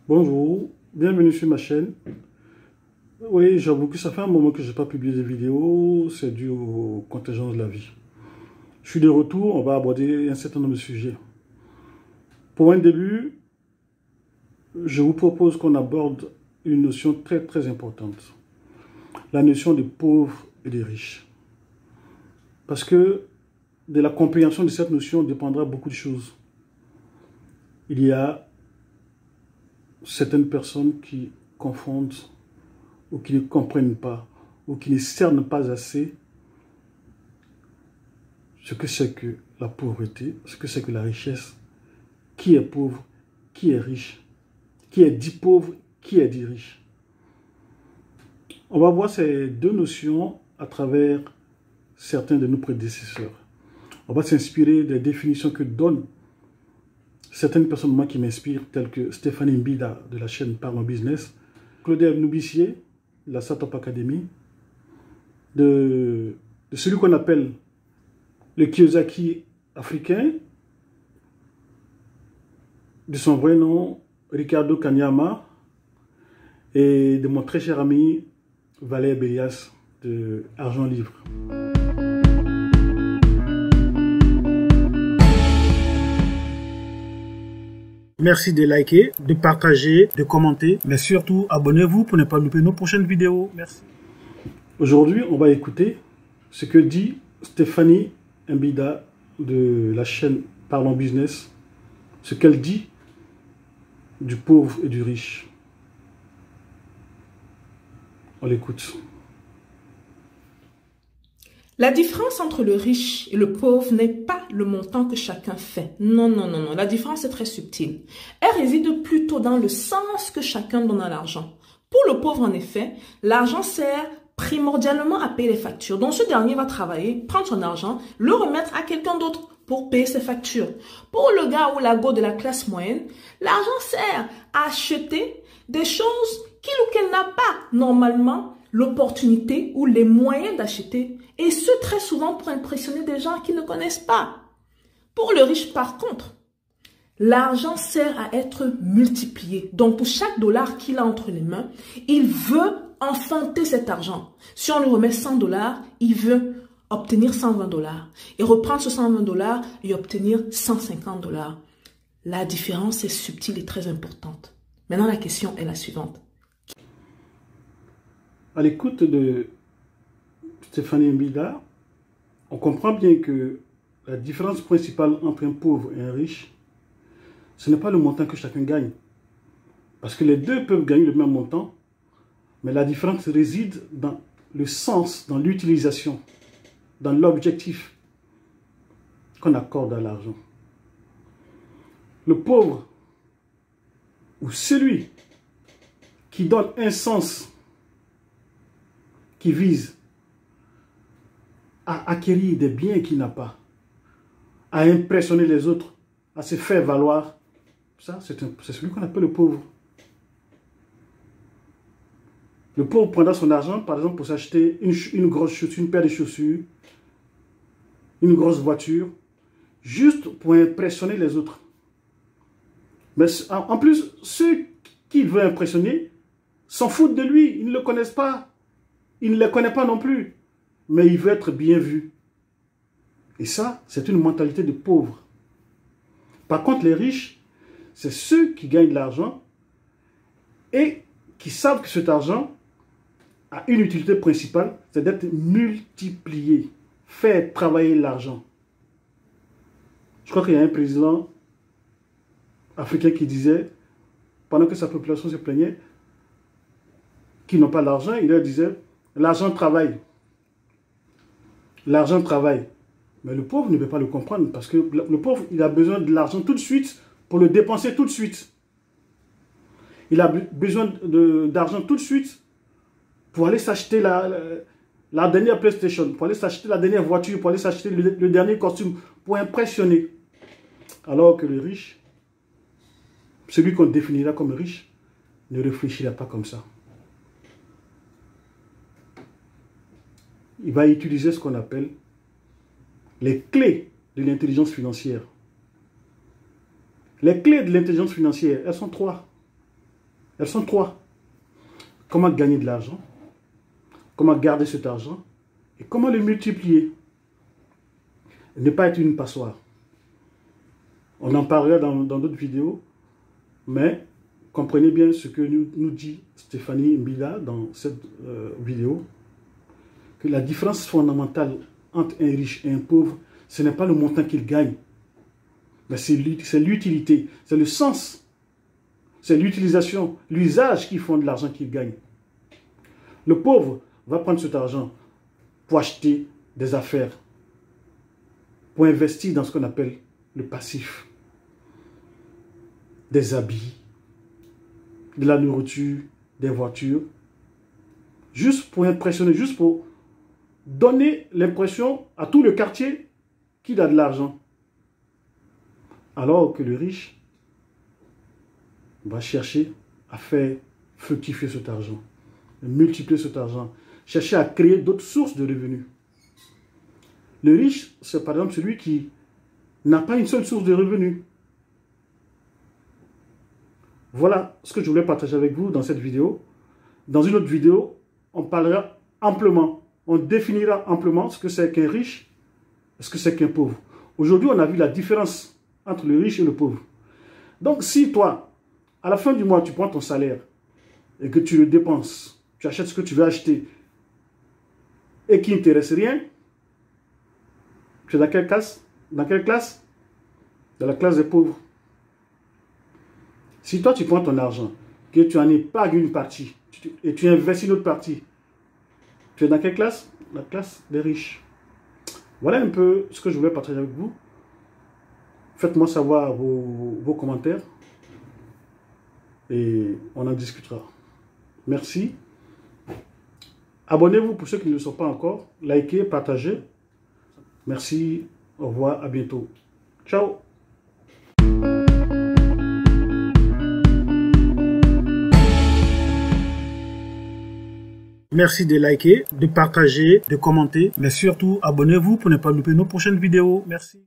Bonjour, bienvenue sur ma chaîne. Oui, j'avoue que ça fait un moment que je n'ai pas publié de vidéos, c'est dû aux contingences de la vie. Je suis de retour, on va aborder un certain nombre de sujets. Pour un début, je vous propose qu'on aborde une notion très importante. La notion des pauvres et des riches. Parce que de la compréhension de cette notion dépendra beaucoup de choses. Il y a certaines personnes qui confondent ou qui ne comprennent pas, ou qui ne cernent pas assez ce que c'est que la pauvreté, ce que c'est que la richesse, qui est pauvre, qui est riche, qui est dit pauvre, qui est dit riche. On va voir ces deux notions à travers certains de nos prédécesseurs. On va s'inspirer des définitions que donnent certaines personnes moi qui m'inspirent, telles que Stéphanie Mbida de la chaîne Parlons Business, Claudel Noubissier de la Startup Academy, de celui qu'on appelle le Kiyosaki africain, de son vrai nom, Ricardo Kanyama, et de mon très cher ami Valère Bélias de Argent Livre. Merci de liker, de partager, de commenter, mais surtout abonnez-vous pour ne pas louper nos prochaines vidéos. Merci. Aujourd'hui, on va écouter ce que dit Stéphanie Mbida de la chaîne Parlons Business, ce qu'elle dit du pauvre et du riche. On l'écoute. La différence entre le riche et le pauvre n'est pas le montant que chacun fait. Non. La différence est très subtile. Elle réside plutôt dans le sens que chacun donne à l'argent. Pour le pauvre, en effet, l'argent sert primordialement à payer les factures. Donc, ce dernier va travailler, prendre son argent, le remettre à quelqu'un d'autre pour payer ses factures. Pour le gars ou la go de la classe moyenne, l'argent sert à acheter des choses qu'il ou qu'elle n'a pas normalement l'opportunité ou les moyens d'acheter, et ce très souvent pour impressionner des gens qui ne connaissent pas. Pour le riche, par contre, l'argent sert à être multiplié. Donc, pour chaque dollar qu'il a entre les mains, il veut enfanter cet argent. Si on lui remet 100 $, il veut obtenir 120 $, et reprendre ce 120 $ et obtenir 150 $. La différence est subtile et très importante. Maintenant, la question est la suivante. À l'écoute de Stéphanie Mbida, on comprend bien que la différence principale entre un pauvre et un riche, ce n'est pas le montant que chacun gagne. Parce que les deux peuvent gagner le même montant, mais la différence réside dans le sens, dans l'utilisation, dans l'objectif qu'on accorde à l'argent. Le pauvre, ou celui qui donne un sens, qui vise à acquérir des biens qu'il n'a pas, à impressionner les autres, à se faire valoir, ça c'est celui qu'on appelle le pauvre. Le pauvre prendra son argent, par exemple, pour s'acheter une grosse chaussure, une paire de chaussures, une grosse voiture, juste pour impressionner les autres. Mais en plus, ceux qu'il veut impressionner s'en foutent de lui, ils ne le connaissent pas. Il ne les connaît pas non plus, mais il veut être bien vu. Et ça, c'est une mentalité de pauvre. Par contre, les riches, c'est ceux qui gagnent de l'argent et qui savent que cet argent a une utilité principale, c'est d'être multiplié, faire travailler l'argent. Je crois qu'il y a un président africain qui disait, pendant que sa population se plaignait, qu'ils n'ont pas d'argent, il leur disait, l'argent travaille. L'argent travaille. Mais le pauvre ne peut pas le comprendre parce que le pauvre, il a besoin de l'argent tout de suite pour le dépenser tout de suite. Il a besoin d'argent tout de suite pour aller s'acheter la dernière PlayStation, pour aller s'acheter la dernière voiture, pour aller s'acheter le dernier costume, pour impressionner. Alors que le riche, celui qu'on définira comme riche, ne réfléchira pas comme ça. Il va utiliser ce qu'on appelle les clés de l'intelligence financière. Les clés de l'intelligence financière, elles sont trois. Elles sont trois. Comment gagner de l'argent, comment garder cet argent et comment le multiplier. Ne pas être une passoire. On en parlera dans d'autres vidéos, mais comprenez bien ce que nous dit Stéphanie Mbila dans cette vidéo, que la différence fondamentale entre un riche et un pauvre, ce n'est pas le montant qu'il gagne, mais c'est l'utilité, c'est le sens, c'est l'utilisation, l'usage qu'ils font de l'argent qu'ils gagnent. Le pauvre va prendre cet argent pour acheter des affaires, pour investir dans ce qu'on appelle le passif, des habits, de la nourriture, des voitures, juste pour impressionner, juste pour donner l'impression à tout le quartier qu'il a de l'argent. Alors que le riche va chercher à faire fructifier cet argent, multiplier cet argent, chercher à créer d'autres sources de revenus. Le riche, c'est par exemple celui qui n'a pas une seule source de revenus. Voilà ce que je voulais partager avec vous dans cette vidéo. Dans une autre vidéo, on parlera amplement, on définira amplement ce que c'est qu'un riche et ce que c'est qu'un pauvre. Aujourd'hui, on a vu la différence entre le riche et le pauvre. Donc, si toi, à la fin du mois, tu prends ton salaire et que tu le dépenses, tu achètes ce que tu veux acheter et qu'il ne te reste rien, tu es dans quelle classe? Dans quelle classe? Dans la classe des pauvres. Si toi, tu prends ton argent, que tu en épargnes une partie et tu investis une autre partie, tu es dans quelle classe? La classe des riches. Voilà un peu ce que je voulais partager avec vous. Faites-moi savoir vos commentaires et on en discutera. Merci. Abonnez-vous pour ceux qui ne le sont pas encore. Likez, partagez. Merci. Au revoir. À bientôt. Ciao. Merci de liker, de partager, de commenter, mais surtout abonnez-vous pour ne pas louper nos prochaines vidéos. Merci.